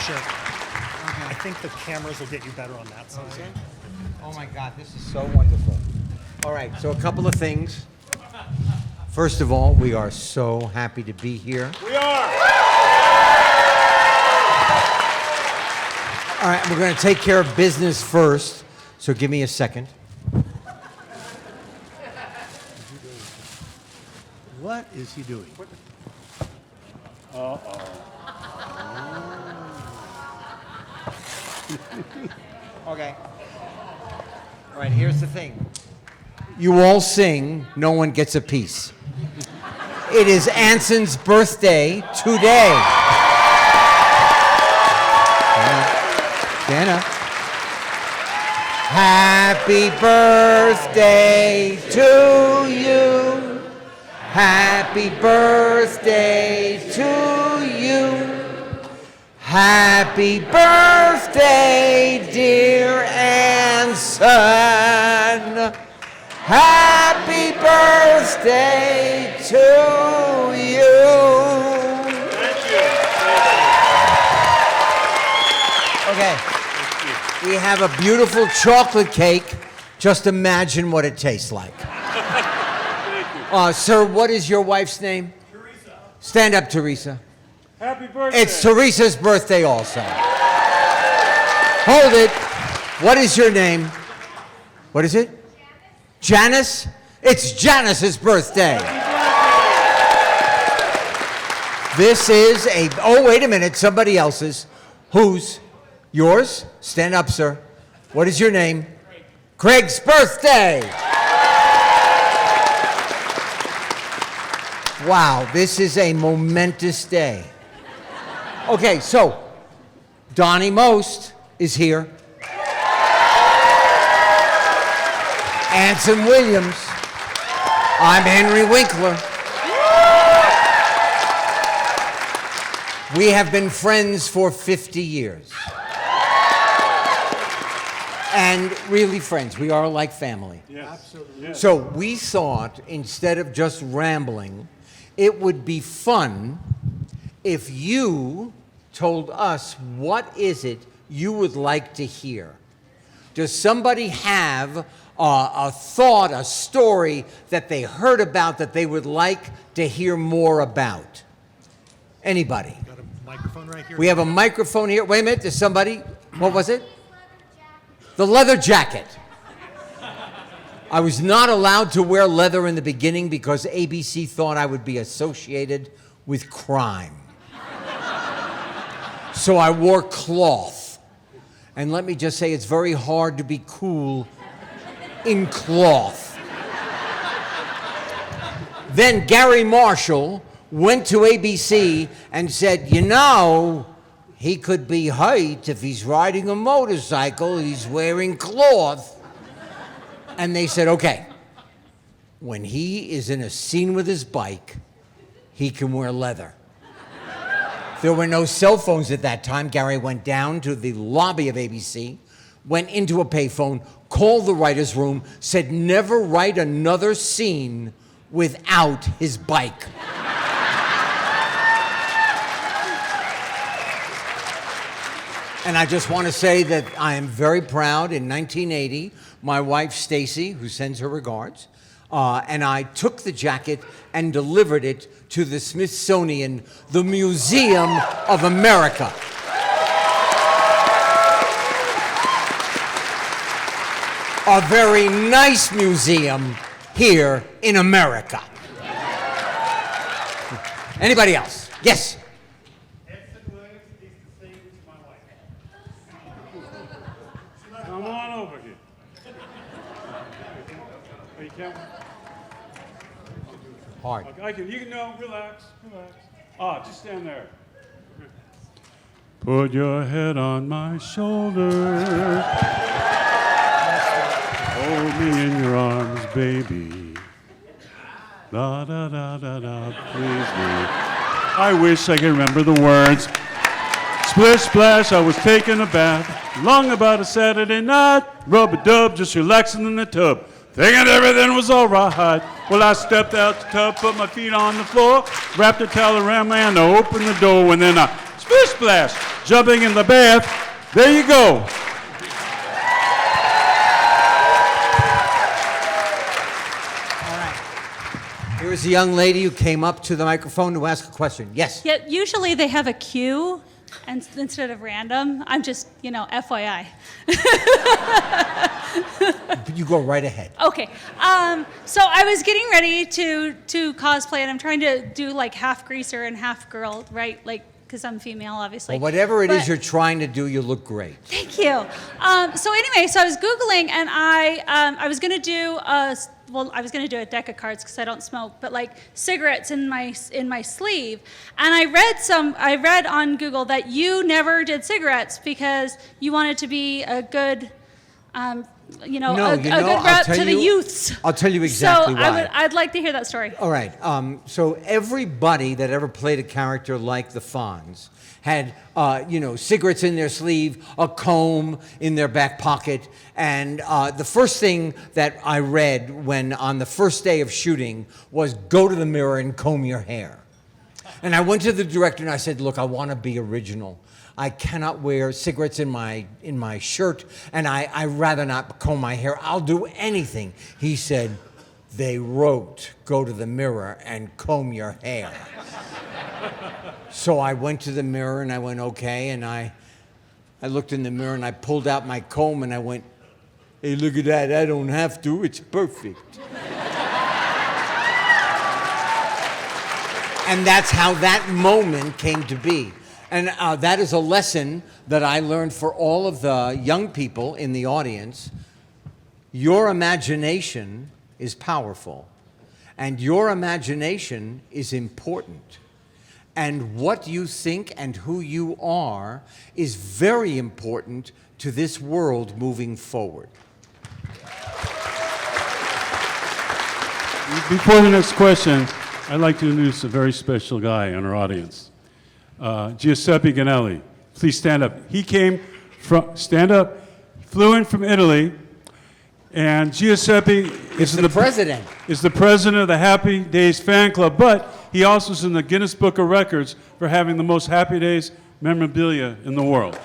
sure. Okay. I think the cameras will get you better on that side. Okay. Oh my God, this is so wonderful. All right, so a couple of things. First of all, we are so happy to be here. We are! All right, we're going to take care of business first, so give me a second. What is he doing? Okay. All right, here's the thing. You all sing, no one gets a piece. It is Anson's birthday today. Stand up. Happy birthday to you. Happy birthday to you. Happy birthday, dear Anson. Happy birthday to you. Thank you. Okay. We have a beautiful chocolate cake. Just imagine what it tastes like. Thank you. Sir, what is your wife's name? Teresa. Stand up, Teresa. Happy birthday. It's Teresa's birthday also. Hold it. What is your name? What is it? Janice? It's Janice's birthday. This is a, oh, wait a minute, somebody else's. Whose? Yours? Stand up, sir. What is your name? Craig's birthday. Wow, this is a momentous day. Okay, so Donny Most is here. Anson Williams. I'm Henry Winkler. We have been friends for 50 years. And really friends. We are like family. Yes. Absolutely. Yes. So we thought, instead of just rambling, it would be fun if you told us what is it you would like to hear. Does somebody have a thought, a story that they heard about that they would like to hear more about? Anybody? Got a microphone right here. We have a microphone here. Wait a minute, there's somebody. What was it? The leather jacket. I was not allowed to wear leather in the beginning because ABC thought I would be associated with crime. So I wore cloth. And let me just say, it's very hard to be cool in cloth. Then Gary Marshall went to ABC and said, you know, he could be hurt if he's riding a motorcycle, he's wearing cloth. And they said, okay, when he is in a scene with his bike, he can wear leather. There were no cell phones at that time. Gary went down to the lobby of ABC, went into a payphone, called the writer's room, said never write another scene without his bike. And I just want to say that I am very proud. In 1980, my wife, Stacy, who sends her regards, and I took the jacket and delivered it to the Smithsonian, the Museum of America. A very nice museum here in America. Anybody else? Yes? Come on over here. Hey, Kevin. Hard. Okay, you can know, relax. Just stand there. Put your head on my shoulder. Hold me in your arms, baby. Da da da da da, please me. I wish I could remember the words. Splish splash, I was taking a bath. Long about a Saturday night. Rub-a-dub, just relaxing in the tub. Thinking everything was all right. Well, I stepped out the tub, put my feet on the floor, wrapped a towel around my hand, I opened the door, and then I splish splash. jumping in the bath. There you go. Here is a young lady who came up to the microphone to ask a question. Yes? Yeah, usually they have a queue and instead of random. I'm just, FYI. You go right ahead. Okay. So I was getting ready to cosplay, and I'm trying to do like half greaser and half girl, right? Like, because I'm female, obviously. Well, whatever it is But- you're trying to do, you look great. Thank you. So anyway, so I was Googling, and I was gonna do I was gonna do a deck of cards because I don't smoke, but like cigarettes in my sleeve. And I read on Google that you never did cigarettes because you wanted to be a good, a good rep to the youths. I'll tell you exactly so why. I'd like to hear that story. All right. So everybody that ever played a character like the Fonz had, cigarettes in their sleeve, a comb in their back pocket, and the first thing that I read when on the first day of shooting was go to the mirror and comb your hair. And I went to the director and I said, look, I want to be original. I cannot wear cigarettes in my shirt, and I rather not comb my hair. I'll do anything. He said, they wrote, go to the mirror and comb your hair. So I went to the mirror and I went, okay, and I looked in the mirror and I pulled out my comb and I went, hey, look at that, I don't have to, it's perfect. And that's how that moment came to be. And that is a lesson that I learned for all of the young people in the audience. Your imagination is powerful, and your imagination is important. And what you think and who you are is very important to this world moving forward. Before the next question, I'd like to introduce a very special guy in our audience. Giuseppe Ganelli. Please stand up. He flew in from Italy, and Giuseppe is the president. Is the president of the Happy Days fan club, but he also is in the Guinness Book of Records for having the most Happy Days memorabilia in the world.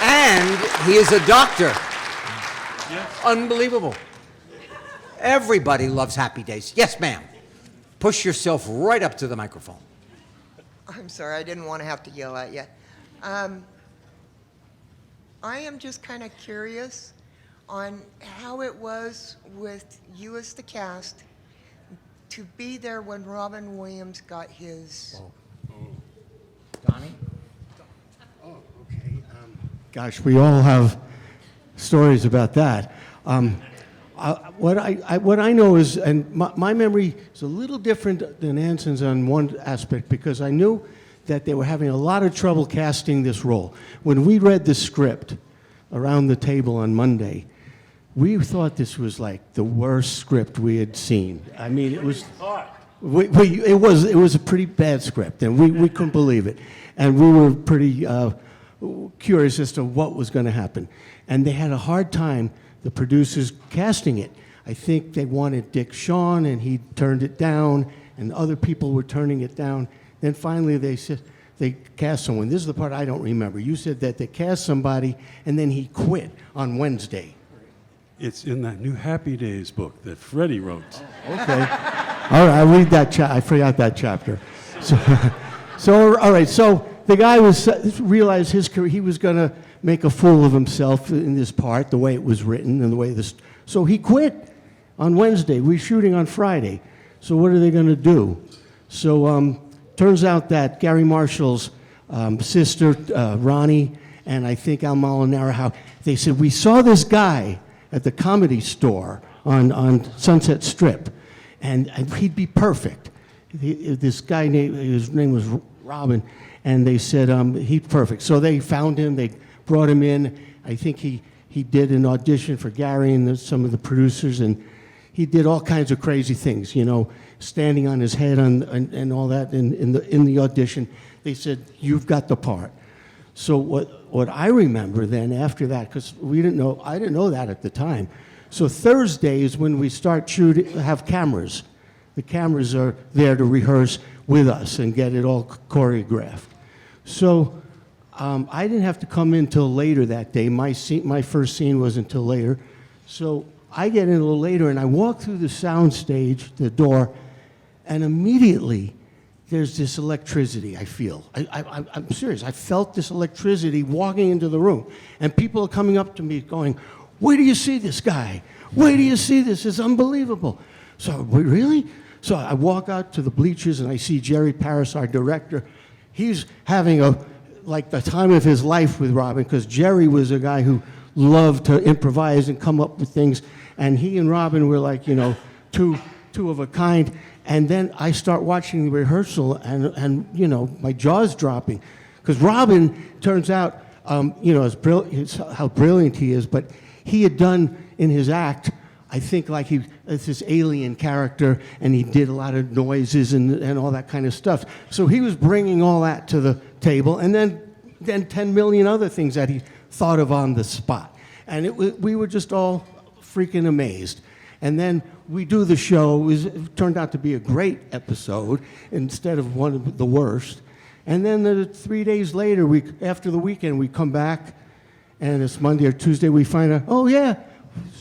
And he is a doctor. Yes. Unbelievable. Everybody loves Happy Days. Yes, ma'am. Push yourself right up to the microphone. I'm sorry, I didn't want to have to yell at you. I am just kind of curious on how it was with you as the cast to be there when Robin Williams got his... Donnie? Oh, okay. Gosh, we all have stories about that. What I know is, and my memory is a little different than Anson's on one aspect, because I knew that they were having a lot of trouble casting this role. When we read the script around the table on Monday, we thought this was like the worst script we had seen. I mean, it was... It was a pretty bad script, and we couldn't believe it. And we were pretty curious as to what was going to happen. And they had a hard time, the producers, casting it. I think they wanted Dick Shawn, and he turned it down, and other people were turning it down. Then finally they said they cast someone. This is the part I don't remember. You said that they cast somebody, and then he quit on Wednesday. It's in that new Happy Days book that Freddie wrote. Okay. All right, I'll read that. I forgot that chapter. So all right. So the guy realized his career. He was going to make a fool of himself in this part, the way it was written and the way this. So he quit on Wednesday. We're shooting on Friday. So what are they going to do? So turns out that Gary Marshall's sister, Ronnie, and I think Al Molinaro, they said, we saw this guy at the Comedy Store on Sunset Strip, and he'd be perfect. This guy, his name was Robin, and they said, he's perfect. So they found him, they brought him in. I think he did an audition for Gary and some of the producers, and he did all kinds of crazy things, standing on his head and all that in the audition. They said, you've got the part. So what I remember then after that, because I didn't know that at the time. So Thursday is when we start shooting, have cameras. The cameras are there to rehearse. with us and get it all choreographed. So I didn't have to come in till later that day. My first scene wasn't until later. So I get in a little later, and I walk through the sound stage, the door, and immediately there's this electricity I feel. I'm serious. I felt this electricity walking into the room. And people are coming up to me going, where do you see this guy? Where do you see this? It's unbelievable. So, really? So I walk out to the bleachers and I see Jerry Paris, our director. He's having like the time of his life with Robin, because Jerry was a guy who loved to improvise and come up with things. And he and Robin were like, two of a kind. And then I start watching the rehearsal, and my jaw's dropping. Because Robin, turns out, how brilliant he is, but he had done in his act, I think, like it's this alien character, and he did a lot of noises and all that kind of stuff. So he was bringing all that to the table, and then 10 million other things that he thought of on the spot. And we were just all freaking amazed. And then we do the show. It turned out to be a great episode instead of one of the worst. And then 3 days later, after the weekend, we come back, and it's Monday or Tuesday, we find out, oh, yeah.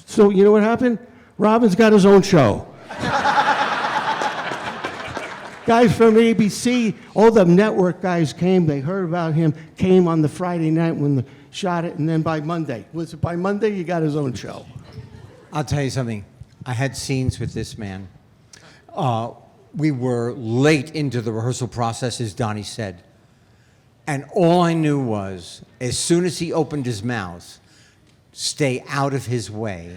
So you know what happened? Robin's got his own show. Guys from ABC, all the network guys came. They heard about him, came on the Friday night when they shot it, and then by Monday. Was it by Monday? He got his own show. I'll tell you something. I had scenes with this man. We were late into the rehearsal process, as Donnie said. And all I knew was, as soon as he opened his mouth, stay out of his way.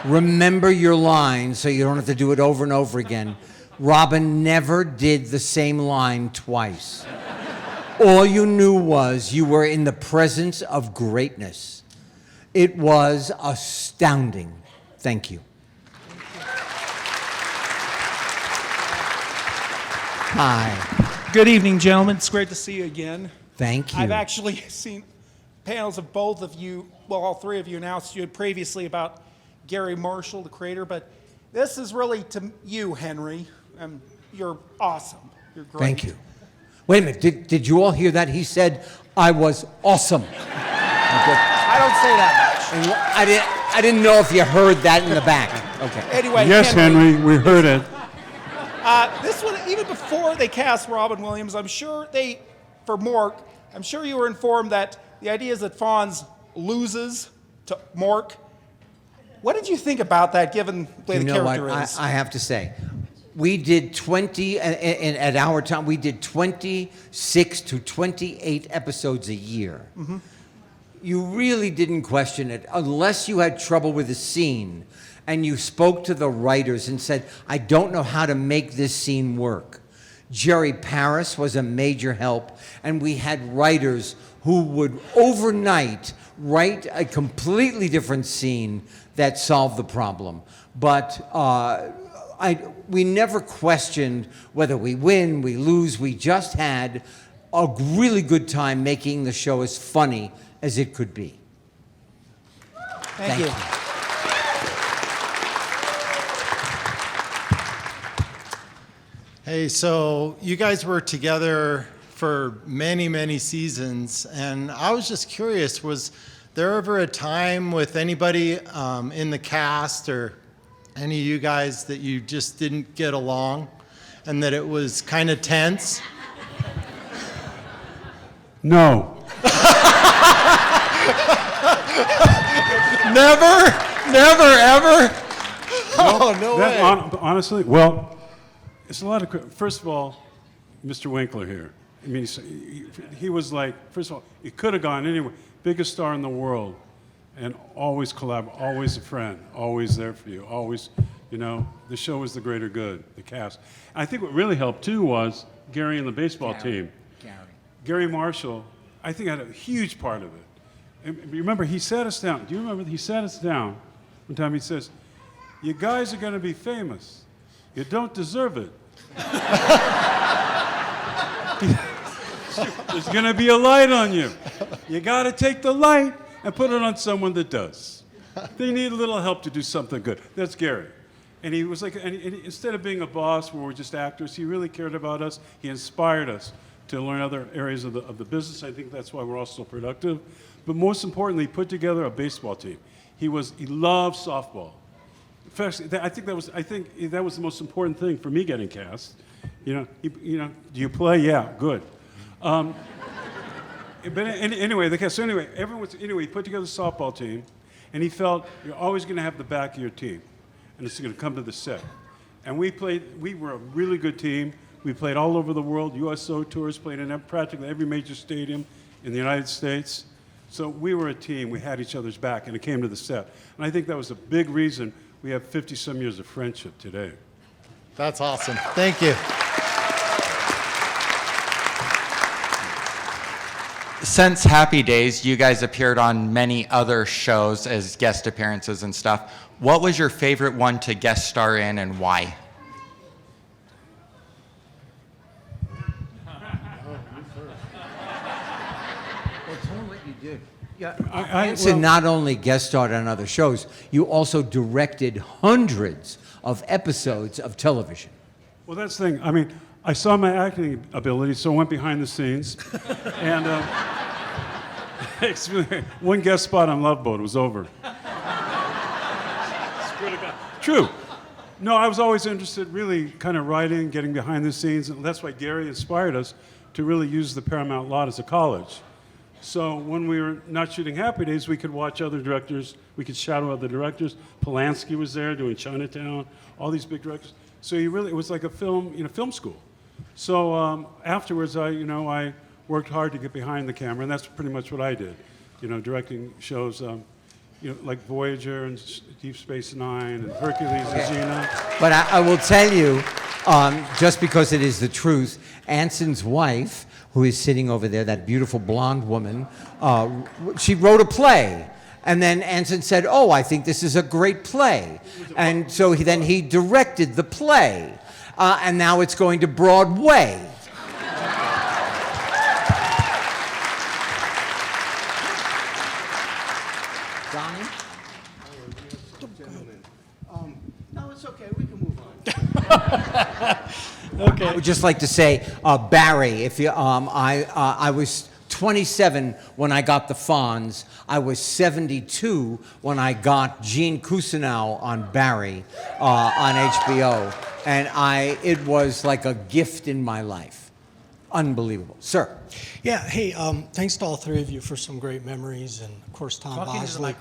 Remember your line so you don't have to do it over and over again. Robin never did the same line twice. All you knew was you were in the presence of greatness. It was astounding. Thank you. Hi. Good evening, gentlemen. It's great to see you again. Thank you. I've actually seen panels of both of you, well, all three of you announced you had previously about Gary Marshall, the creator, but this is really to you, Henry. You're awesome. You're great. Thank you. Wait a minute. Did you all hear that? He said I was awesome. I don't say that I didn't know if you heard that in the back. Okay. much. Anyway, Yes, Henry, we heard it. This one, even before they cast Robin Williams, I'm sure for Mork, I'm sure you were informed that the idea is that Fonz loses to Mork. What did you think about that, given the way the character is? I have to say, we did 20, and at our time, we did 26 to 28 episodes a year. Mm-hmm. You really didn't question it unless you had trouble with a scene and you spoke to the writers and said, I don't know how to make this scene work. Jerry Paris was a major help, and we had writers who would overnight write a completely different scene that solved the problem. But we never questioned whether we win, we lose. We just had a really good time making the show as funny as it could be. Thank you. Hey, so you guys were together for many, many seasons, and I was just curious, was there ever a time with anybody in the cast or any of you guys that you just didn't get along and that it was kind of tense? No. Never, ever? Oh, no way. Honestly, well, it's a lot of. First of all, Mr. Winkler here. I mean, he was like, first of all, it could have gone anywhere. Biggest star in the world, and always always a friend, always there for you, always, the show was the greater good, the cast. I think what really helped too was Gary and the baseball team. Gary Marshall, I think, had a huge part of it. And remember, he sat us down. Do you remember? He sat us down one time. He says, "You guys are going to be famous. You don't deserve it. There's going to be a light on you. You got to take the light and put it on someone that does. They need a little help to do something good." That's Gary. And he was like, and instead of being a boss where we're just actors, he really cared about us. He inspired us to learn other areas of the business. I think that's why we're all so productive. But most importantly, he put together a baseball team. He loved softball. In fact, I think that was the most important thing for me getting cast. Do you play? Yeah, good. But anyway, he put together a softball team, and he felt you're always going to have the back of your team, and it's going to come to the set. And we were a really good team. We played all over the world, USO tours, played in practically every major stadium in the United States. So we were a team. We had each other's back, and it came to the set. And I think that was a big reason we have 50-some years of friendship today. That's awesome. Thank you. Since Happy Days, you guys appeared on many other shows as guest appearances and stuff. What was your favorite one to guest star in and why? Anson not only guest starred on other shows, you also directed hundreds of episodes of television. Well, that's the thing. I mean, I saw my acting ability, so I went behind the scenes. And one guest spot on Love Boat, it was over. True. No, I was always interested, really kind of writing, getting behind the scenes, and that's why Gary inspired us to really use the Paramount lot as a college. So when we were not shooting Happy Days, we could watch other directors, we could shadow other directors. Polanski was there doing Chinatown, all these big directors. So it was like a film school. So afterwards, I worked hard to get behind the camera, and that's pretty much what I did. Directing shows, like Voyager and Deep Space Nine and Hercules and Xena. But I will tell you, just because it is the truth, Anson's wife, who is sitting over there, that beautiful blonde woman, she wrote a play. And then Anson said, "Oh, I think this is a great play." And so he directed the play. And now it's going to Broadway. Donny? No, it's okay. We can move on. Okay. I would just like to say, Barry, if you, I was 27 when I got the Fonz. I was 72 when I got Gene Cousineau on Barry on HBO, and it was like a gift in my life. Unbelievable, sir. Yeah. Hey, thanks to all three of you for some great memories, and of course Tom Bosley.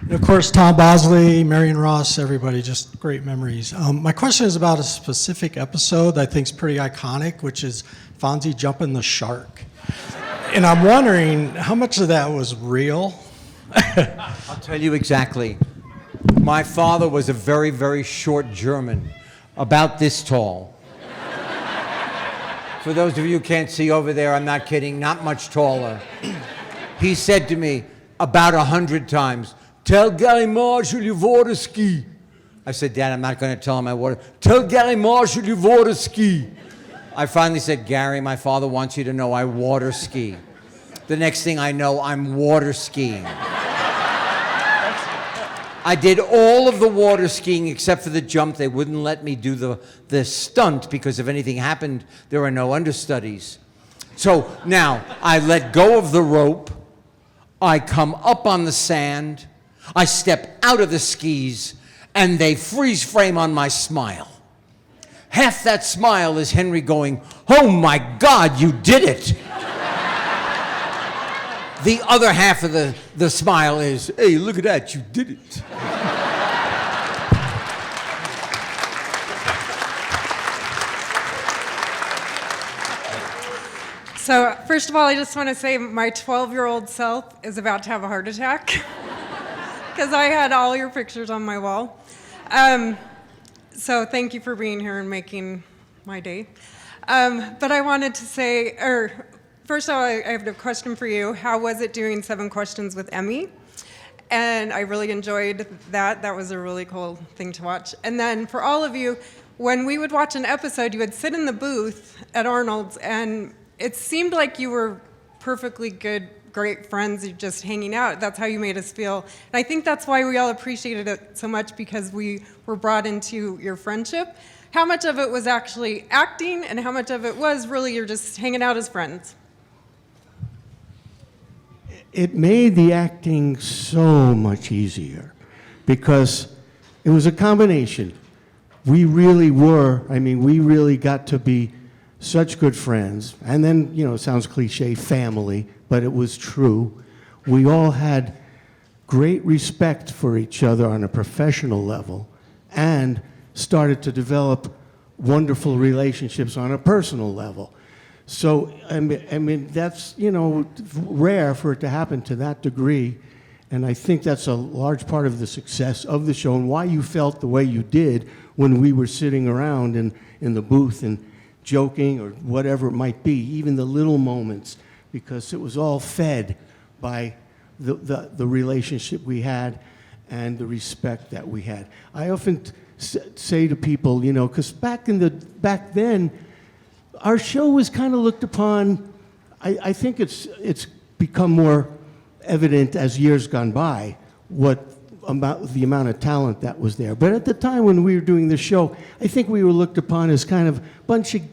And of course Tom Bosley, Marion Ross, everybody, just great memories. My question is about a specific episode that I think is pretty iconic, which is Fonzie jumping the shark. And I'm wondering how much of that was real. I'll tell you exactly. My father was a very, very short German, about this tall. For those of you who can't see over there, I'm not kidding, not much taller. He said to me about 100 times, "Tell Gary Marshall you water ski." I said, "Dad, I'm not going to tell him I water. Tell Gary Marshall you water ski." I finally said, "Gary, my father wants you to know I water ski." The next thing I know, I'm water skiing. I did all of the water skiing except for the jump. They wouldn't let me do the stunt because if anything happened, there are no understudies. So now I let go of the rope. I come up on the sand. I step out of the skis, and they freeze frame on my smile. Half that smile is Henry going, "Oh my God, you did it." The other half of the smile is, "Hey, look at that, you did it." So, first of all, I just want to say my 12-year-old self is about to have a heart attack because I had all your pictures on my wall. So thank you for being here and making my day. But I wanted to say, first of all, I have a question for you. How was it doing 7 Questions with Emmy? And I really enjoyed that. That was a really cool thing to watch. And then for all of you, when we would watch an episode, you would sit in the booth at Arnold's, and it seemed like you were perfectly good great friends just hanging out. That's how you made us feel. And I think that's why we all appreciated it so much, because we were brought into your friendship. How much of it was actually acting, and how much of it was really you're just hanging out as friends? It made the acting so much easier because it was a combination. We really got to be such good friends. And then, it sounds cliche, family, but it was true. We all had great respect for each other on a professional level and started to develop wonderful relationships on a personal level. So, I mean, that's, rare for it to happen to that degree. And I think that's a large part of the success of the show and why you felt the way you did when we were sitting around in the booth and joking or whatever it might be, even the little moments, because it was all fed by the relationship we had and the respect that we had. I often say to people, because back then, our show was kind of looked upon. I think it's become more evident as years gone by the amount of talent that was there. But at the time when we were doing the show, I think we were looked upon as kind of a bunch of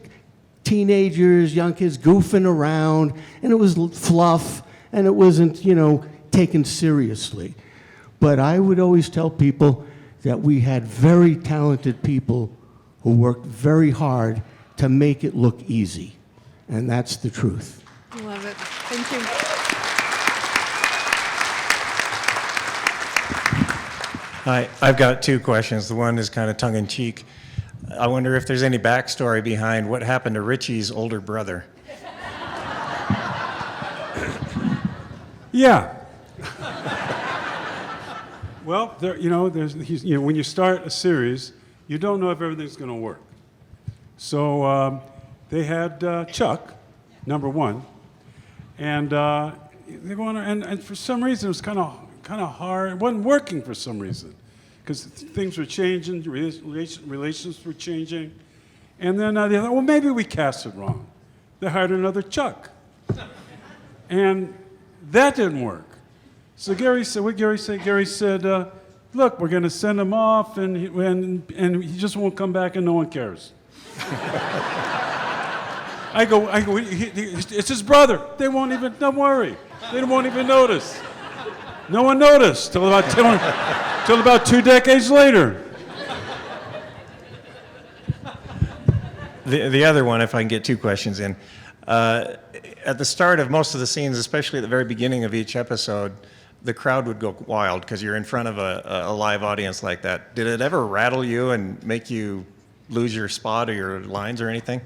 teenagers, young kids goofing around, and it was fluff, and it wasn't, taken seriously. But I would always tell people that we had very talented people who worked very hard to make it look easy. And that's the truth. I love it. Thank you. Hi, I've got two questions. The one is kind of tongue-in-cheek. I wonder if there's any backstory behind what happened to Richie's older brother. Yeah. Well, when you start a series, you don't know if everything's going to work. So they had Chuck, number one, and they go on, and for some reason it was kind of hard. It wasn't working for some reason because things were changing, relations were changing, and then they thought, well, maybe we cast it wrong. They hired another Chuck, and that didn't work. So Gary said, what Gary said? Gary said, look, we're going to send him off, and he just won't come back, and no one cares. I go, it's his brother. Don't worry. They won't even notice. No one noticed till about 2 decades later. The other one, if I can get two questions in. At the start of most of the scenes, especially at the very beginning of each episode, the crowd would go wild because you're in front of a live audience like that. Did it ever rattle you and make you lose your spot or your lines or anything?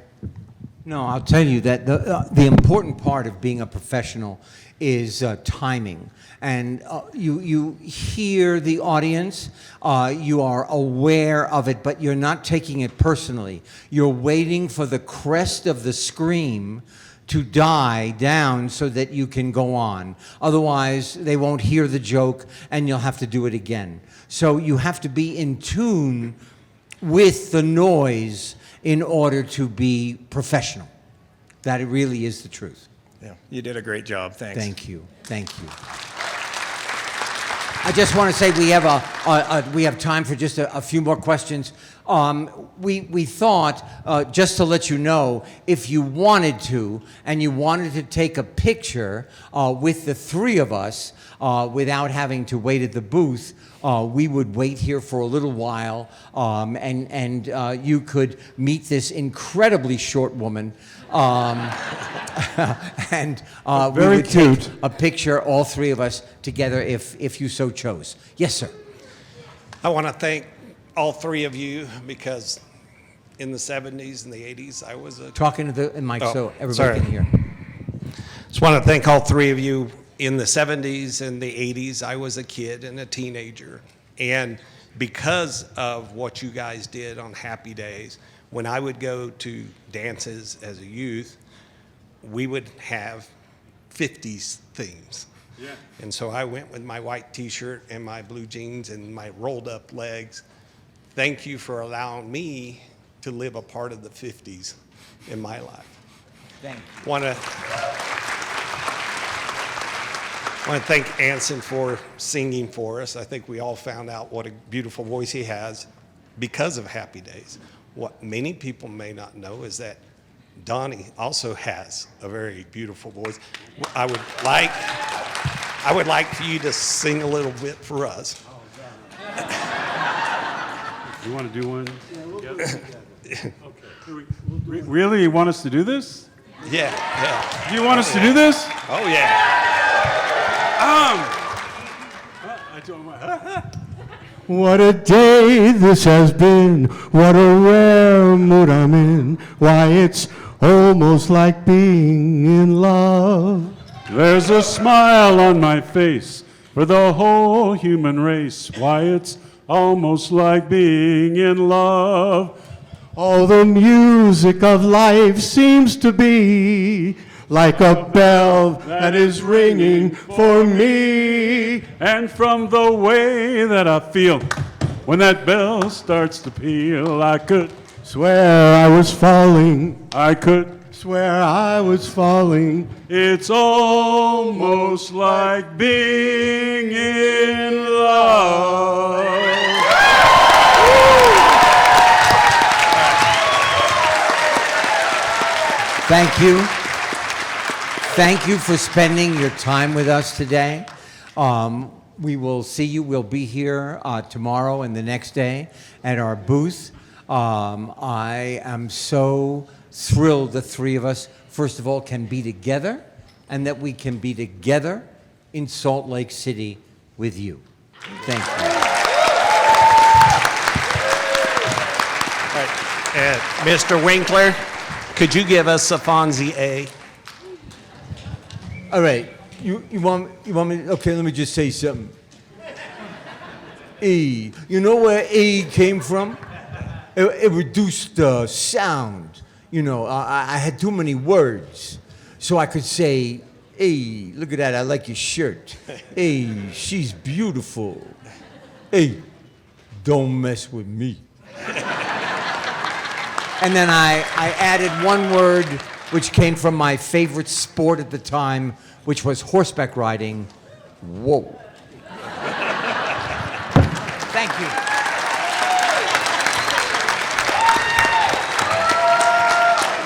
No, I'll tell you that the important part of being a professional is timing. And you hear the audience, you are aware of it, but you're not taking it personally. You're waiting for the crest of the scream to die down so that you can go on. Otherwise, they won't hear the joke and you'll have to do it again. So you have to be in tune with the noise in order to be professional. That it really is the truth. Yeah, you did a great job. Thanks. Thank you. Thank you. I just want to say we have time for just a few more questions. We thought, just to let you know, if you wanted to, and you wanted to take a picture with the three of us without having to wait at the booth, we would wait here for a little while, and you could meet this incredibly short woman. And we would take a picture, all three of us together, if you so chose. Yes, sir. I want to thank all three of you because in the 70s and the 80s, I was a... Talking to the mic so everybody can hear. Just want to thank all three of you. In the 70s and the 80s, I was a kid and a teenager. And because of what you guys did on Happy Days, when I would go to dances as a youth, we would have 50s themes. Yeah. And so I went with my white t-shirt and my blue jeans and my rolled up legs. Thank you for allowing me to live a part of the 50s in my life. Thank you. I want to thank Anson for singing for us. I think we all found out what a beautiful voice he has because of Happy Days. What many people may not know is that Donny also has a very beautiful voice. I would like for you to sing a little bit for us. You want to do one? Okay. Really? You want us to do this? Yeah. Do you want us to do this? Oh, yeah. I told him, What a day this has been. What a rare mood I'm in. Why, it's almost like being in love. There's a smile on my face for the whole human race. Why, it's almost like being in love. All the music of life seems to be like a bell that is ringing for me. And from the way that I feel when that bell starts to peal, I could swear I was falling. I could Swear I was falling. It's almost like being in love. Thank you. Thank you for spending your time with us today. We will see you. We'll be here tomorrow and the next day at our booth. I am so thrilled the three of us, first of all, can be together, and that we can be together in Salt Lake City with you. Thank you. All right. Mr. Winkler, could you give us a Fonzie A? All right. You want me? Okay, let me just say something. E. You know where E came from? It reduced the sound. You know, I had too many words. So I could say, hey, look at that, I like your shirt. Hey, she's beautiful. Hey, don't mess with me. And then I added one word which came from my favorite sport at the time, which was horseback riding. Whoa. Thank you.